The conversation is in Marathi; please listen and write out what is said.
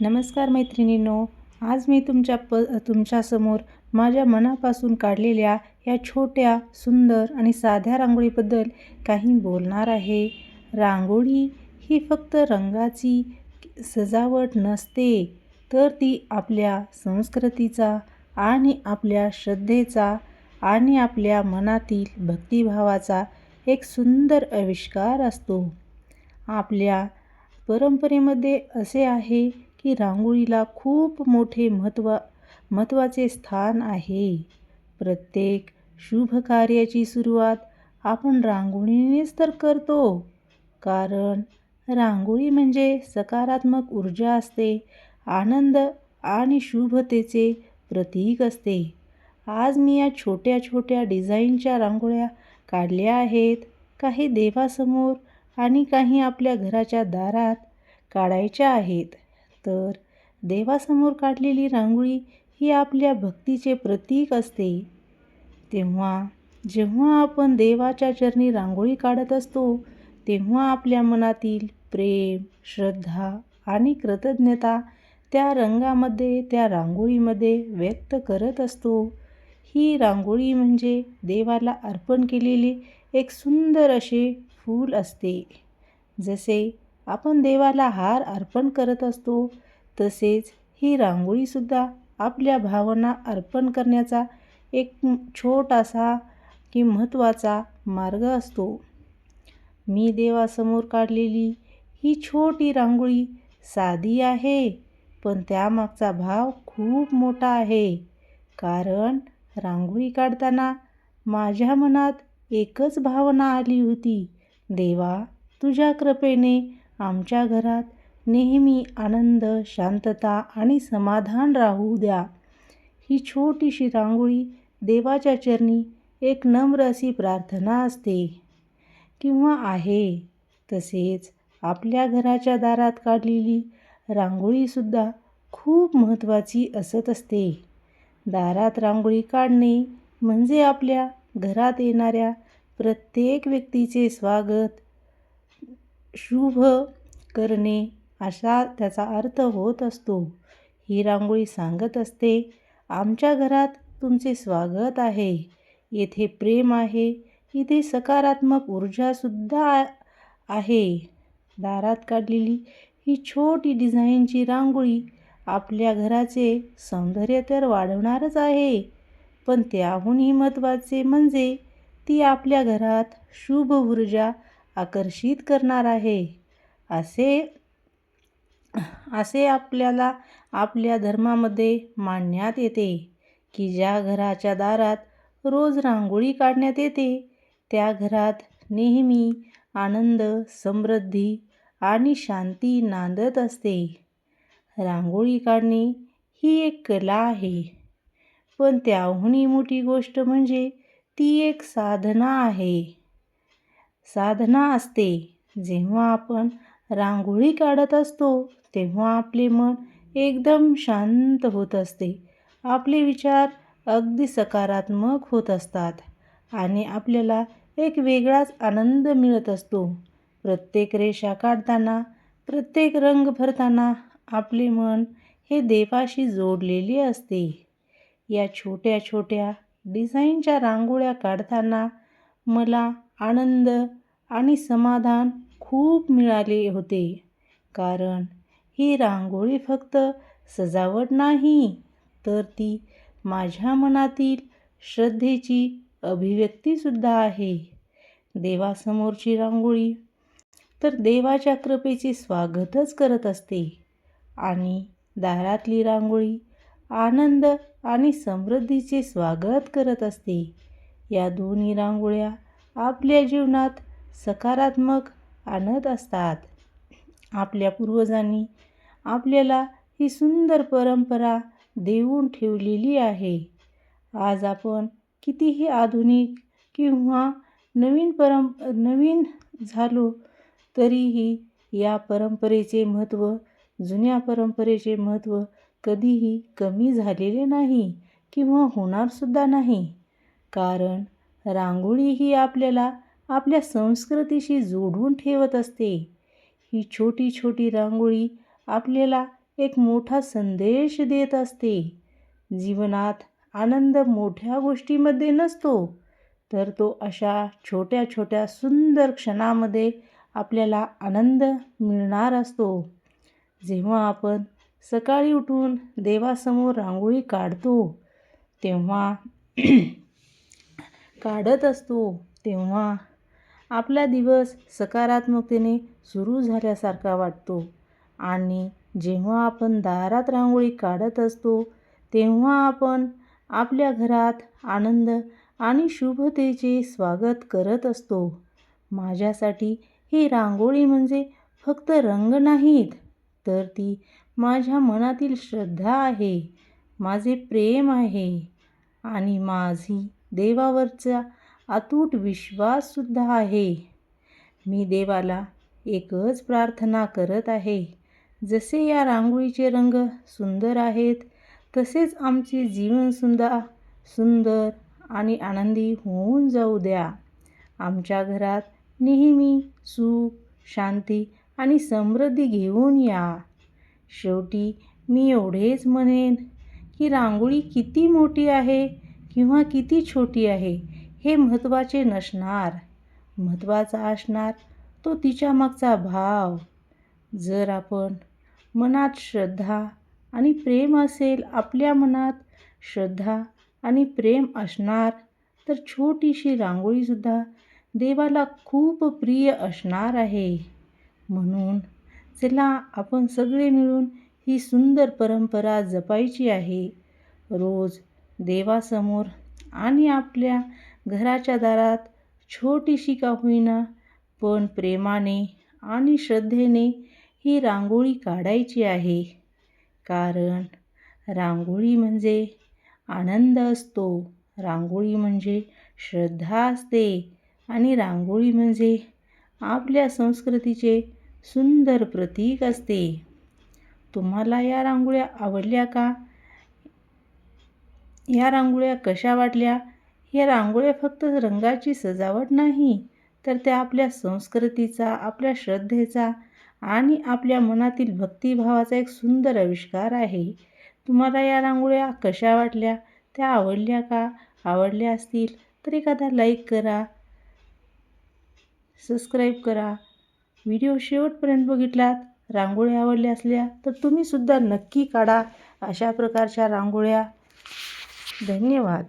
नमस्कार मैत्रिणींनो, आज मी तुमच्यासमोर माझ्या मनापासून काढलेल्या या छोट्या, सुंदर आणि साध्या रांगोळीबद्दल काही बोलणार आहे. रांगोळी ही फक्त रंगाची सजावट नसते, तर ती आपल्या संस्कृतीचा आणि आपल्या श्रद्धेचा आणि आपल्या मनातील भक्तिभावाचा एक सुंदर आविष्कार असतो. आपल्या परंपरेमध्ये असे आहे की रांगोळीला खूप मोठे महत्त्वाचे स्थान आहे. प्रत्येक शुभ कार्याची सुरुवात आपण रांगोळीनेच तर करतो. कारण रांगोळी म्हणजे सकारात्मक ऊर्जा असते, आनंद आणि शुभतेचे प्रतीक असते. आज मी या छोट्या छोट्या डिझाईनच्या रांगोळ्या काढल्या आहेत. काही देवासमोर आणि काही आपल्या घराच्या दारात काढायच्या आहेत. तर देवासमोर काढलेली रांगोळी ही आपल्या भक्तीचे प्रतीक असते. जेव्हा आपण देवाच्या चरणी रांगोळी काढत असतो, तेव्हा आपल्या मनातील प्रेम, श्रद्धा आणि कृतज्ञता त्या रंगामध्ये, त्या रांगोळीमध्ये व्यक्त करत असतो. ही रांगोळी म्हणजे देवाला अर्पण केलेले एक सुंदर असे फूल असते. जसे आपण देवाला हार अर्पण करत असतो, तसेच ही रांगोळीसुद्धा आपल्या भावना अर्पण करण्याचा एक छोटासा की महत्त्वाचा मार्ग असतो. मी देवासमोर काढलेली ही छोटी रांगोळी साधी आहे, पण त्यामागचा भाव खूप मोठा आहे. कारण रांगोळी काढताना माझ्या मनात एकच भावना आली होती, देवा, तुझ्या कृपेने आमच्या घरात नेहमी आनंद, शांतता आणि समाधान राहू द्या. ही छोटीशी रांगोळी देवाच्या चरणी एक नम्र अशी प्रार्थना असते किंवा आहे. तसेच आपल्या घराच्या दारात काढलेली रांगोळीसुद्धा खूप महत्त्वाची असत असते. दारात रांगोळी काढणे म्हणजे आपल्या घरात येणाऱ्या प्रत्येक व्यक्तीचे स्वागत, शुभ करणे असा त्याचा अर्थ होत असतो. ही रांगोळी सांगत असते, आमच्या घरात तुमचे स्वागत आहे. येथे प्रेम आहे, इथे सकारात्मक ऊर्जासुद्धा आहे. दारात काढलेली ही छोटी डिझाईनची रांगोळी आपल्या घराचे सौंदर्य तर वाढवणारच आहे, पण त्याहूनही महत्त्वाचे म्हणजे ती आपल्या घरात शुभ ऊर्जा आकर्षित करणार आहे. असे आपल्याला आपल्या धर्मामध्ये मानण्यात येते की ज्या घराच्या दारात रोज रांगोळी काढण्यात येते, त्या घरात नेहमी आनंद, समृद्धी आणि शांती नांदत असते. रांगोळी काढणे ही एक कला आहे, पण त्याहूनही मोठी गोष्ट म्हणजे ती एक साधना असते. जेव्हा आपण रांगोळी काढत असतो, तेव्हा आपले मन एकदम शांत होत असते. आपले विचार अगदी सकारात्मक होत असतात आणि आपल्याला एक वेगळाच आनंद मिळत असतो. प्रत्येक रेषा काढताना, प्रत्येक रंग भरताना आपले मन हे देवाशी जोडलेले असते. या छोट्या छोट्या डिझाईनच्या रांगोळ्या काढताना मला आनंद आणि समाधान खूप मिळाले होते. कारण ही रांगोळी फक्त सजावट नाही, तर ती माझ्या मनातील श्रद्धेची अभिव्यक्तीसुद्धा आहे. देवासमोरची रांगोळी तर देवाच्या कृपेचे स्वागतच करत असते आणि दारातली रांगोळी आनंद आणि समृद्धीचे स्वागत करत असते. या दोन्ही रांगोळ्या आपल्या जीवनात सकारात्मक आणत असतात. आपल्या पूर्वजांनी आपल्याला ही सुंदर परंपरा देऊन ठेवलेली आहे. आज आपण कितीही आधुनिक किंवा नवीन झालो तरीही या परंपरेचे महत्त्व, जुन्या परंपरेचे महत्त्व कधीही कमी झालेले नाही किंवा होणारसुद्धा नाही. कारण रांगोळी ही आपल्याला आपल्या संस्कृतीशी जोडून ठेवत असते. ही छोटी छोटी रांगोळी आपल्याला एक मोठा संदेश देत असते. जीवनात आनंद मोठ्या गोष्टीमध्ये नसतो, तर तो अशा छोट्या छोट्या सुंदर क्षणामध्ये आपल्याला आनंद मिळणार असतो. जेव्हा आपण सकाळी उठून देवासमोर रांगोळी तेव्हा काढत असतो तेव्हा आपला दिवस सकारात्मकतेने सुरू झाल्यासारखा वाटतो. आणि जेव्हा आपण दारात रांगोळी काढत असतो तेव्हा आपण आपल्या घरात आनंद आणि शुभतेचे स्वागत करत असतो. माझ्यासाठी ही रांगोळी म्हणजे फक्त रंग नाहीत, तर ती माझ्या मनातील श्रद्धा आहे, माझे प्रेम आहे आणि माझी देवावरचा अतूट विश्वाससुद्धा आहे. मी देवाला एकच प्रार्थना करत आहे, जसे या रांगोळीचे रंग सुंदर आहेत, तसेच आमचे जीवनसुद्धा सुंदर आणि आनंदी होऊन जाऊ द्या. आमच्या घरात नेहमी सुख, शांती आणि समृद्धी घेऊन या. शेवटी मी एवढेच म्हणेन की रांगोळी किती मोठी आहे किंवा किती छोटी आहे हे महत्त्वाचे नसणार. महत्त्वाचा असणार तो तिच्या मागचा भाव. जर आपण मनात श्रद्धा आणि प्रेम असेल, आपल्या मनात श्रद्धा आणि प्रेम असणार, तर छोटीशी रांगोळीसुद्धा देवाला खूप प्रिय असणार आहे. म्हणून चला आपण सगळे मिळून ही सुंदर परंपरा जपायची आहे. रोज देवासमोर आणि आपल्या घराच्या दारात छोटीशी का होईना पण प्रेमाने आणि श्रद्धेने ही रांगोळी काढायची आहे. कारण रांगोळी म्हणजे आनंद असतो, रांगोळी म्हणजे श्रद्धा असते आणि रांगोळी म्हणजे आपल्या संस्कृतीचे सुंदर प्रतीक असते. तुम्हाला या रांगोळ्या आवडल्या का? या रांगोळ्या कशा वाटल्या? या रांगोळ्या फक्त रंगाची सजावट नाही, तर त्या आपल्या संस्कृतीचा, आपल्या श्रद्धेचा आणि आपल्या मनातील भक्तिभावाचा एक सुंदर आविष्कार आहे. तुम्हाला या रांगोळ्या कशा वाटल्या? त्या आवडल्या का? आवडल्या असतील तर एखादा लाईक करा, सबस्क्राईब करा. व्हिडिओ शेवटपर्यंत बघितलात, रांगोळ्या आवडल्या असल्या तर तुम्हीसुद्धा नक्की काढा अशा प्रकारच्या रांगोळ्या. धन्यवाद.